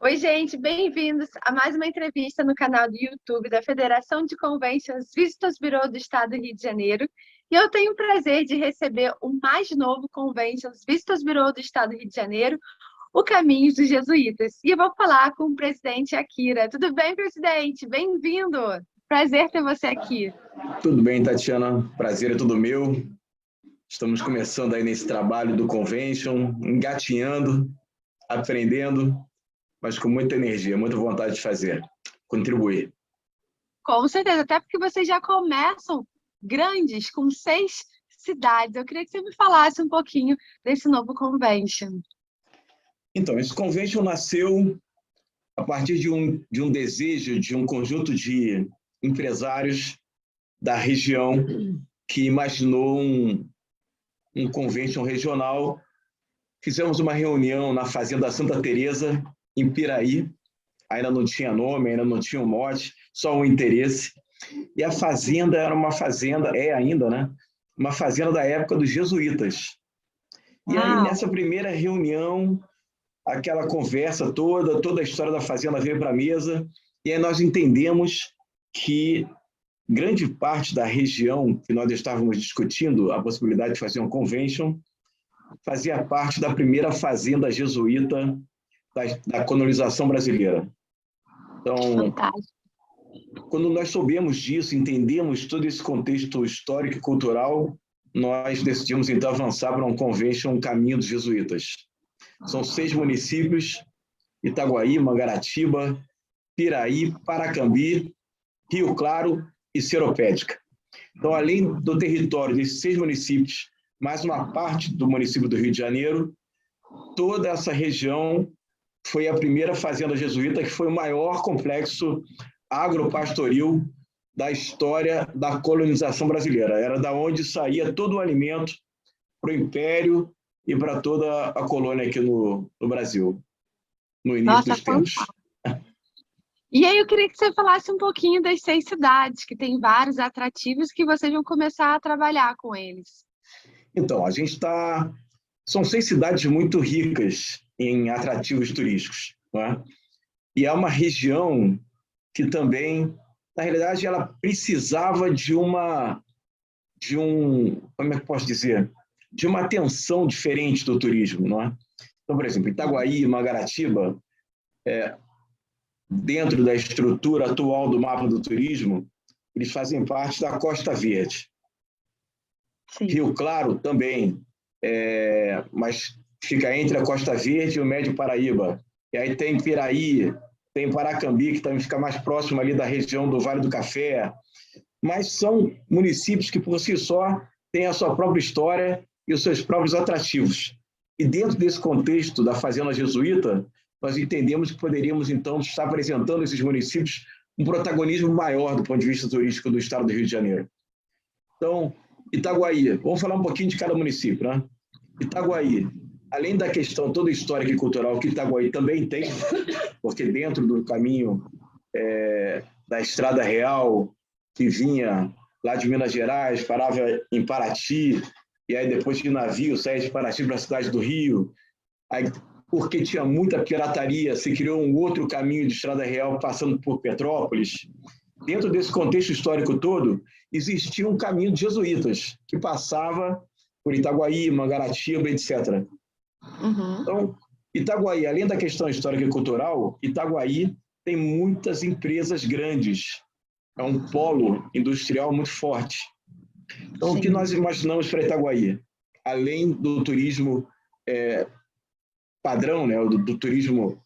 Oi, gente, bem-vindos a mais uma entrevista no canal do YouTube da Federação de Conventions Visitors Bureau do Estado do Rio de Janeiro. E eu tenho o prazer de receber o mais novo Conventions Visitors Bureau do Estado do Rio de Janeiro, o Caminhos dos Jesuítas. E eu vou falar com o presidente Akira. Tudo bem, presidente? Bem-vindo! Prazer ter você aqui. Tudo bem, Tatiana. Prazer é todo meu. Estamos começando aí nesse trabalho do Convention, engatinhando, aprendendo, mas com muita energia, muita vontade de fazer, contribuir. Com certeza, até porque vocês já começam grandes, com 6 cidades. Eu queria que você me falasse um pouquinho desse novo Convention. Então, esse Convention nasceu a partir de um desejo de um conjunto de empresários da região que imaginou um Convention regional. Fizemos uma reunião na Fazenda Santa Teresa, em Piraí. Ainda não tinha nome, ainda não tinha um mote, só um interesse. E a fazenda era uma fazenda, é ainda, né? Uma fazenda da época dos jesuítas. E aí, nessa primeira reunião, aquela conversa toda a história da fazenda veio para a mesa, e aí nós entendemos que grande parte da região que nós estávamos discutindo a possibilidade de fazer um convention fazia parte da primeira fazenda jesuíta da colonização brasileira. Então, quando nós soubemos disso, entendemos todo esse contexto histórico e cultural, nós decidimos então avançar para um convention, um caminho dos jesuítas. São 6 municípios: Itaguaí, Mangaratiba, Piraí, Paracambi, Rio Claro e Seropédica. Então, além do território desses 6 municípios, mais uma parte do município do Rio de Janeiro, toda essa região foi a primeira fazenda jesuíta, que foi o maior complexo agropastoril da história da colonização brasileira. Era da onde saía todo o alimento para o Império e para toda a colônia aqui no Brasil, no início dos tempos. E aí eu queria que você falasse um pouquinho das 6 cidades, que tem vários atrativos que vocês vão começar a trabalhar com eles. Então, a gente está... São 6 cidades muito ricas em atrativos turísticos, não é? E é uma região que também, na realidade, ela precisava como é que posso dizer? De uma atenção diferente do turismo, não é? Então, por exemplo, Itaguaí e Mangaratiba, dentro da estrutura atual do mapa do turismo, eles fazem parte da Costa Verde. Sim. Rio Claro também, mas fica entre a Costa Verde e o Médio Paraíba. E aí tem Piraí, tem Paracambi, que também fica mais próximo ali da região do Vale do Café. Mas são municípios que, por si só, têm a sua própria história e os seus próprios atrativos. E dentro desse contexto da Fazenda Jesuíta, nós entendemos que poderíamos, então, estar apresentando esses municípios um protagonismo maior do ponto de vista turístico do estado do Rio de Janeiro. Então, Itaguaí, vamos falar um pouquinho de cada município, né? Itaguaí, além da questão toda histórica e cultural que Itaguaí também tem, porque dentro do caminho da Estrada Real, que vinha lá de Minas Gerais, parava em Paraty, e aí depois de navio saía de Paraty para a cidade do Rio, aí, porque tinha muita pirataria, se criou um outro caminho de Estrada Real passando por Petrópolis. Dentro desse contexto histórico todo, existia um caminho de jesuítas, que passava por Itaguaí, Mangaratiba, etc. Então, Itaguaí, além da questão histórica e cultural, Itaguaí tem muitas empresas grandes. É um polo industrial muito forte. Então, Sim. O que nós imaginamos para Itaguaí? Além do turismo padrão, né, do turismo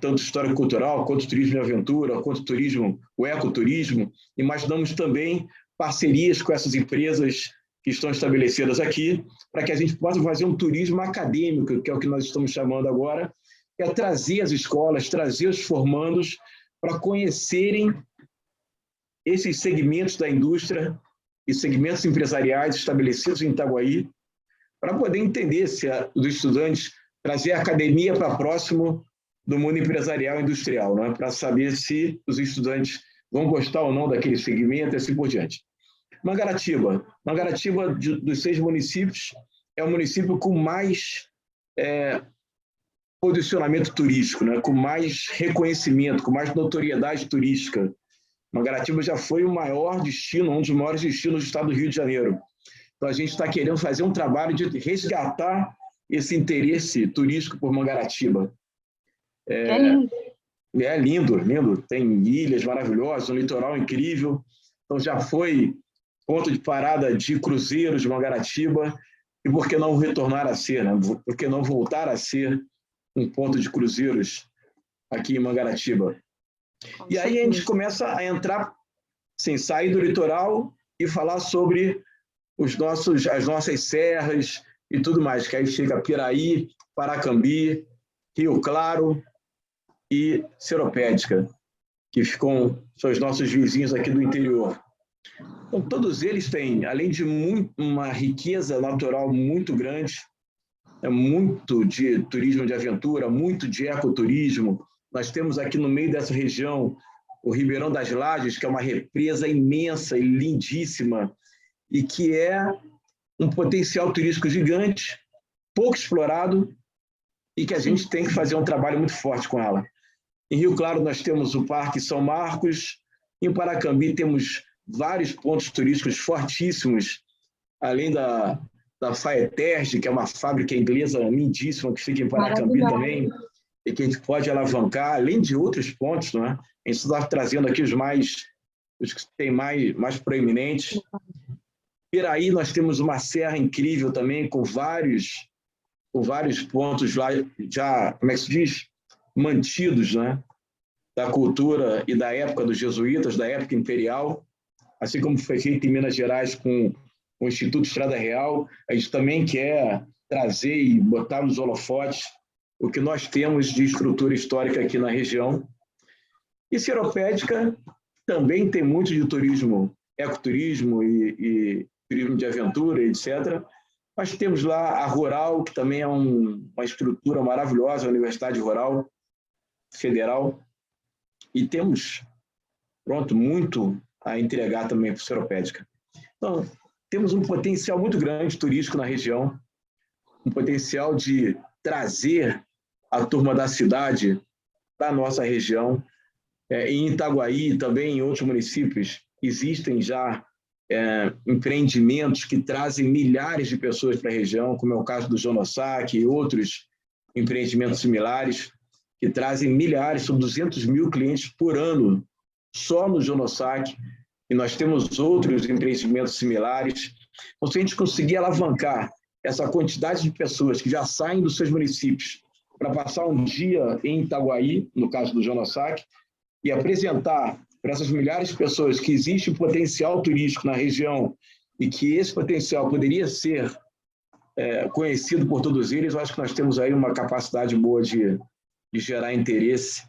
tanto histórico-cultural, quanto turismo de aventura, quanto turismo, o ecoturismo, imaginamos também parcerias com essas empresas que estão estabelecidas aqui, para que a gente possa fazer um turismo acadêmico, que é o que nós estamos chamando agora, que é trazer as escolas, trazer os formandos para conhecerem esses segmentos da indústria e segmentos empresariais estabelecidos em Itaguaí, para poder entender se os estudantes trazer a academia para próximo do mundo empresarial e industrial, né? Para saber se os estudantes vão gostar ou não daquele segmento e assim por diante. Mangaratiba, dos 6 municípios, é o município com mais posicionamento turístico, né? Com mais reconhecimento, com mais notoriedade turística. Mangaratiba já foi o maior destino, um dos maiores destinos do estado do Rio de Janeiro. Então, a gente está querendo fazer um trabalho de resgatar esse interesse turístico por Mangaratiba. É lindo. É lindo, lindo. Tem ilhas maravilhosas, um litoral incrível. Então, já foi ponto de parada de cruzeiros de Mangaratiba. E por que não retornar a ser, né? Por que não voltar a ser um ponto de cruzeiros aqui em Mangaratiba? E aí a gente começa a entrar, sem sair do litoral e falar sobre as nossas serras e tudo mais, que aí chega Piraí, Paracambi, Rio Claro e Seropédica, que são os nossos vizinhos aqui do interior. Então, todos eles têm, além de uma riqueza natural muito grande, muito de turismo de aventura, muito de ecoturismo. Nós temos aqui no meio dessa região o Ribeirão das Lajes, que é uma represa imensa e lindíssima, e que é um potencial turístico gigante, pouco explorado, e que a gente tem que fazer um trabalho muito forte com ela. Em Rio Claro, nós temos o Parque São Marcos, em Paracambi temos vários pontos turísticos fortíssimos, além da Faeterge, que é uma fábrica inglesa lindíssima, que fica em Paracambi também, e que a gente pode alavancar, além de outros pontos, não é? A gente está trazendo aqui os que têm mais proeminentes. Piraí, nós temos uma serra incrível também, com vários pontos lá já, como é que se diz? Mantidos, né? Da cultura e da época dos jesuítas, da época imperial, assim como foi feito em Minas Gerais com o Instituto Estrada Real. A gente também quer trazer e botar nos holofotes o que nós temos de estrutura histórica aqui na região. E Seropédica também tem muito de turismo, ecoturismo e turismo de aventura, etc. Mas temos lá a Rural, que também é uma estrutura maravilhosa, a Universidade Rural Federal. E temos, muito a entregar também para o Seropédica. Então, temos um potencial muito grande turístico na região, um potencial de trazer a turma da cidade para a nossa região. Em Itaguaí, também em outros municípios, existem já empreendimentos que trazem milhares de pessoas para a região, como é o caso do Jonossac e outros empreendimentos similares, que trazem milhares, são 200 mil clientes por ano, só no Jonossac, e nós temos outros empreendimentos similares. Então, se a gente conseguir alavancar essa quantidade de pessoas que já saem dos seus municípios para passar um dia em Itaguaí, no caso do Jonossac, e apresentar para essas milhares de pessoas que existe um potencial turístico na região e que esse potencial poderia ser conhecido por todos eles, eu acho que nós temos aí uma capacidade boa de gerar interesse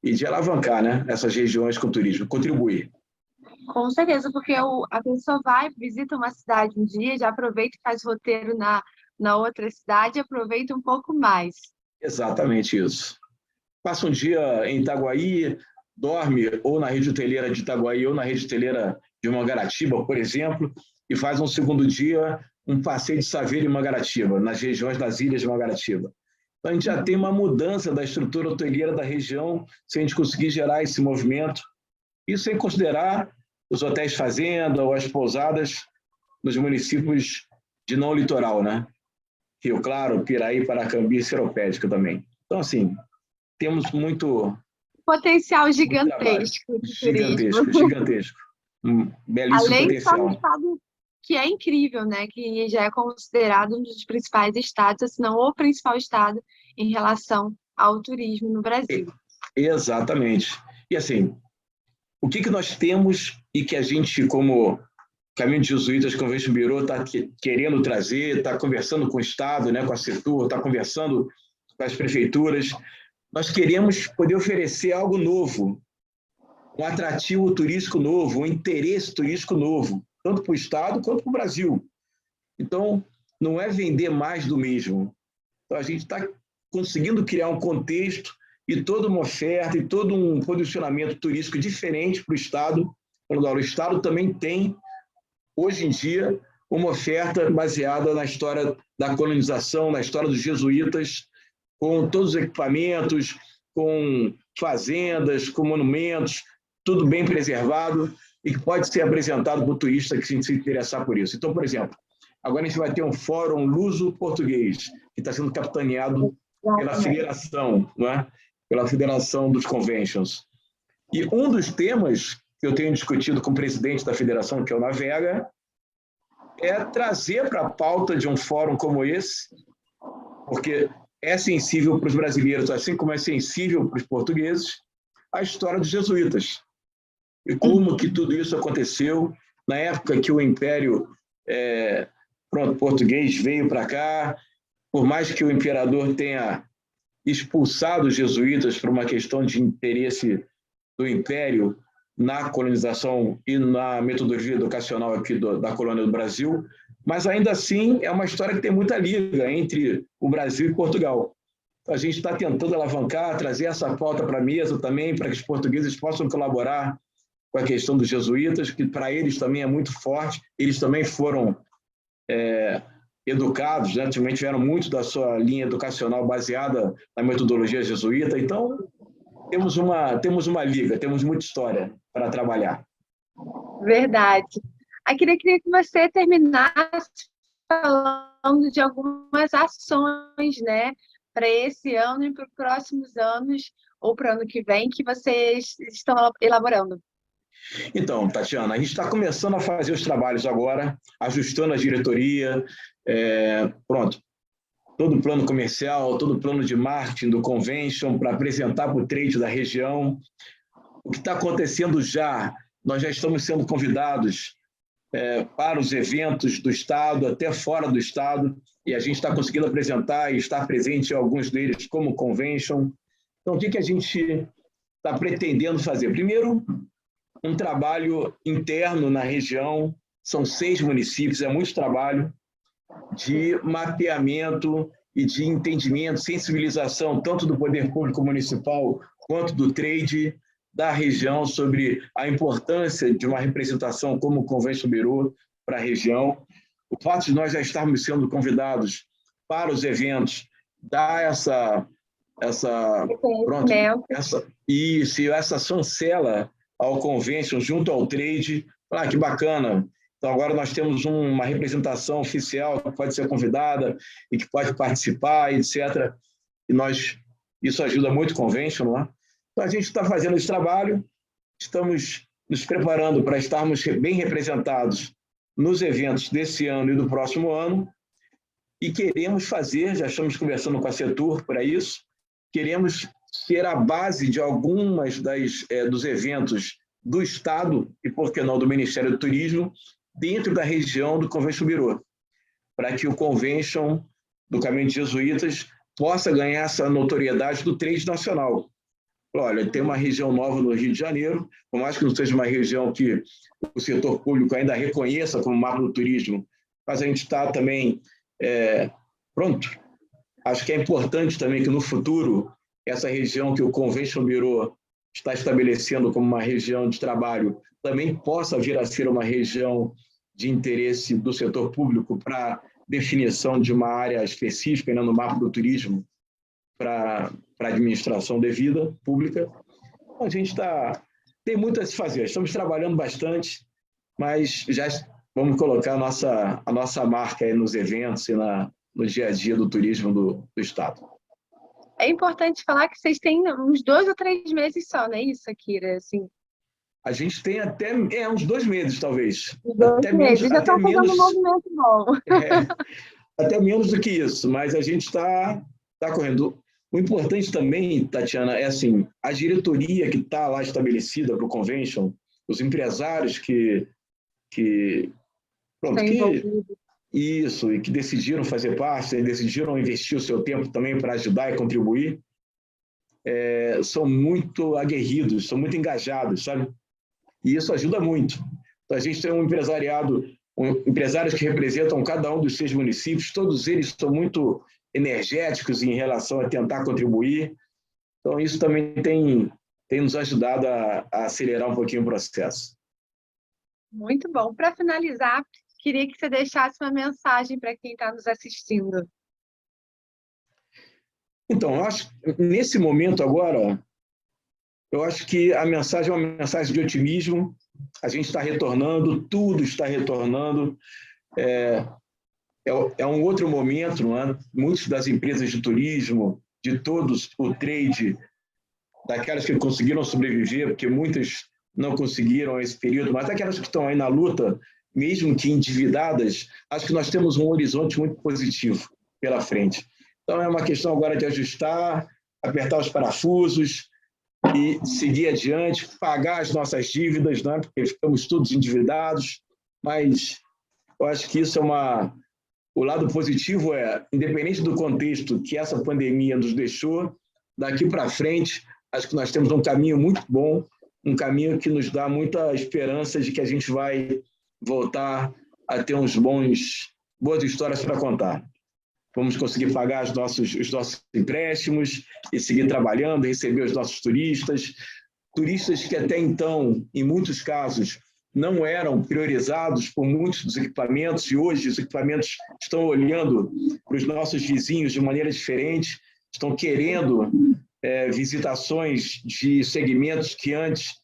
e de alavancar, né, essas regiões com o turismo, contribuir. Com certeza, porque a pessoa vai, visita uma cidade um dia, já aproveita e faz roteiro na outra cidade e aproveita um pouco mais. Exatamente isso. Passa um dia em Itaguaí, dorme ou na rede hoteleira de Itaguaí ou na rede hoteleira de Mangaratiba, por exemplo, e faz um segundo dia um passeio de Saveiro em Mangaratiba, nas regiões das ilhas de Mangaratiba. Então, a gente já tem uma mudança da estrutura hoteleira da região, se a gente conseguir gerar esse movimento. Isso sem considerar os hotéis fazenda ou as pousadas nos municípios de não litoral, né? Rio Claro, Piraí, Paracambi e Seropédica também. Então, assim, temos muito potencial gigantesco de turismo. Gigantesco. Um belíssimo Além potencial. Além do estado que é incrível, né? Que já é considerado um dos principais estados, se não o principal estado em relação ao turismo no Brasil. Exatamente. E assim, o que nós temos e que a gente, como Caminho de Jesuítas Convention Bureau, está querendo trazer, está conversando com o Estado, né, com a Setur, está conversando com as prefeituras. Nós queremos poder oferecer algo novo, um atrativo turístico novo, um interesse turístico novo, tanto para o Estado quanto para o Brasil. Então, não é vender mais do mesmo. Então, a gente está conseguindo criar um contexto e toda uma oferta e todo um posicionamento turístico diferente para o Estado. O Estado também tem, hoje em dia, uma oferta baseada na história da colonização, na história dos jesuítas, com todos os equipamentos, com fazendas, com monumentos, tudo bem preservado e que pode ser apresentado para o turista que se interessar por isso. Então, por exemplo, agora a gente vai ter um fórum luso-português, que está sendo capitaneado pela federação, não é? Pela Federação dos Conventions. E um dos temas que eu tenho discutido com o presidente da federação, que é o Navega, é trazer para a pauta de um fórum como esse, porque é sensível para os brasileiros, assim como é sensível para os portugueses, a história dos jesuítas. E como que tudo isso aconteceu na época que o Império português veio para cá, por mais que o imperador tenha expulsado os jesuítas por uma questão de interesse do Império na colonização e na metodologia educacional aqui da colônia do Brasil, mas ainda assim é uma história que tem muita liga entre o Brasil e Portugal. A gente está tentando alavancar, trazer essa pauta para a mesa também, para que os portugueses possam colaborar com a questão dos jesuítas, que para eles também é muito forte, eles também foram educados, né? Também tiveram muito da sua linha educacional baseada na metodologia jesuíta, então temos uma liga, temos muita história para trabalhar. Verdade. Eu queria que você terminasse falando de algumas ações, né, para esse ano e para os próximos anos, ou para o ano que vem, que vocês estão elaborando. Então, Tatiana, a gente está começando a fazer os trabalhos agora, ajustando a diretoria, pronto, todo o plano comercial, todo o plano de marketing do convention para apresentar para o trade da região. O que está acontecendo já, nós já estamos sendo convidados para os eventos do Estado, até fora do Estado, e a gente está conseguindo apresentar e estar presente em alguns deles como convention. Então, o que a gente está pretendendo fazer? Primeiro, um trabalho interno na região, são 6 municípios, é muito trabalho, de mapeamento e de entendimento, sensibilização, tanto do poder público municipal quanto do trade da região sobre a importância de uma representação como o Convention Bureau para a região. O fato de nós já estarmos sendo convidados para os eventos dá essa chancela ao Convention junto ao trade. Que bacana! Então, agora nós temos uma representação oficial que pode ser convidada e que pode participar, etc. E isso ajuda muito o Convention, não é? Então, a gente está fazendo esse trabalho, estamos nos preparando para estarmos bem representados nos eventos desse ano e do próximo ano, e queremos fazer, já estamos conversando com a Setur para isso, queremos ser a base de algumas dos eventos do Estado e, por que não, do Ministério do Turismo, dentro da região do Convention Bureau, para que o Convention do Caminho de Jesuítas possa ganhar essa notoriedade do trade nacional. Olha, tem uma região nova no Rio de Janeiro, por mais que não seja uma região que o setor público ainda reconheça como mapa do turismo, mas a gente está também pronto. Acho que é importante também que no futuro essa região que o Convention Bureau está estabelecendo como uma região de trabalho também possa vir a ser uma região de interesse do setor público para definição de uma área específica, né, no mapa do turismo para a administração devida, pública. A gente tem muito a se fazer, estamos trabalhando bastante, mas já vamos colocar a nossa marca aí nos eventos e no dia a dia do turismo do Estado. É importante falar que vocês têm uns 2 ou 3 meses só, não é isso, Akira? Assim. A gente tem até uns 2 meses, talvez. Uns 2 meses, já estão fazendo um movimento bom. Até menos do que isso, mas a gente está correndo. O importante também, Tatiana, é assim, a diretoria que está lá estabelecida para o Convention, os empresários que isso, e que decidiram fazer parte, decidiram investir o seu tempo também para ajudar e contribuir, são muito aguerridos, são muito engajados, sabe? E isso ajuda muito. Então, a gente tem um empresários que representam cada um dos 6 municípios, todos eles são muito energéticos em relação a tentar contribuir. Então, isso também tem nos ajudado a acelerar um pouquinho o processo. Muito bom. Para finalizar, queria que você deixasse uma mensagem para quem está nos assistindo. Então, eu acho, nesse momento agora, eu acho que a mensagem é uma mensagem de otimismo. A gente está retornando, tudo está retornando. É um outro momento, não é? Muitas das empresas de turismo, de todos, o trade, daquelas que conseguiram sobreviver, porque muitas não conseguiram esse período, mas aquelas que estão aí na luta, mesmo que endividadas, acho que nós temos um horizonte muito positivo pela frente. Então, é uma questão agora de ajustar, apertar os parafusos e seguir adiante, pagar as nossas dívidas, né? Porque ficamos todos endividados, mas eu acho que isso é uma... O lado positivo é, independente do contexto que essa pandemia nos deixou, daqui para frente, acho que nós temos um caminho muito bom, um caminho que nos dá muita esperança de que a gente vai voltar a ter boas histórias para contar. Vamos conseguir pagar os nossos empréstimos e seguir trabalhando, receber os nossos turistas que até então, em muitos casos, não eram priorizados por muitos dos equipamentos, e hoje os equipamentos estão olhando para os nossos vizinhos de maneira diferente, estão querendo visitações de segmentos que antes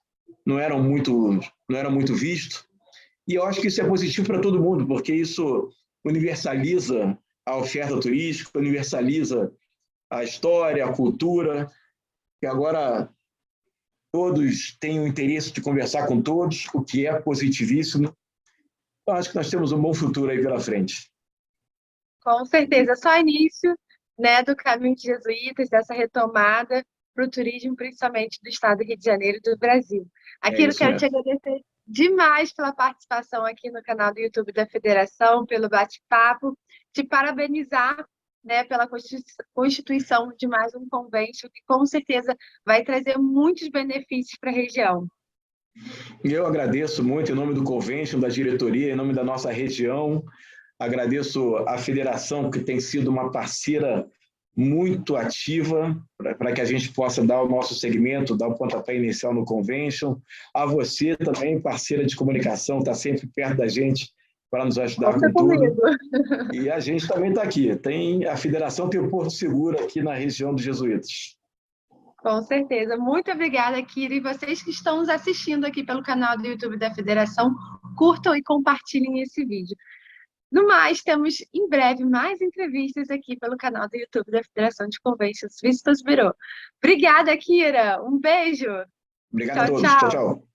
não eram muito vistos. E eu acho que isso é positivo para todo mundo, porque isso universaliza a oferta turística, universaliza a história, a cultura, e agora todos têm o interesse de conversar com todos, o que é positivíssimo. Eu acho que nós temos um bom futuro aí pela frente. Com certeza, só início, né, do caminho de jesuítas, dessa retomada para o turismo, principalmente do estado do Rio de Janeiro e do Brasil. Aqui eu quero te agradecer demais pela participação aqui no canal do YouTube da Federação, pelo bate-papo, te parabenizar, né, pela constituição de mais um convênio, que com certeza vai trazer muitos benefícios para a região. Eu agradeço muito em nome do Convention, da diretoria, em nome da nossa região. Agradeço a federação, que tem sido uma parceira muito ativa para que a gente possa dar o nosso segmento, dar o pontapé inicial no Convention. A você também, parceira de comunicação, está sempre perto da gente para nos ajudar com tudo. E a gente também está aqui. A federação tem o Porto Seguro aqui na região dos Jesuítas. Com certeza. Muito obrigada, Kira. E vocês que estão nos assistindo aqui pelo canal do YouTube da Federação, curtam e compartilhem esse vídeo. No mais, temos em breve mais entrevistas aqui pelo canal do YouTube da Federação de Conventions Visitors Bureau. Obrigada, Kira. Um beijo. Obrigado a todos. Tchau, tchau.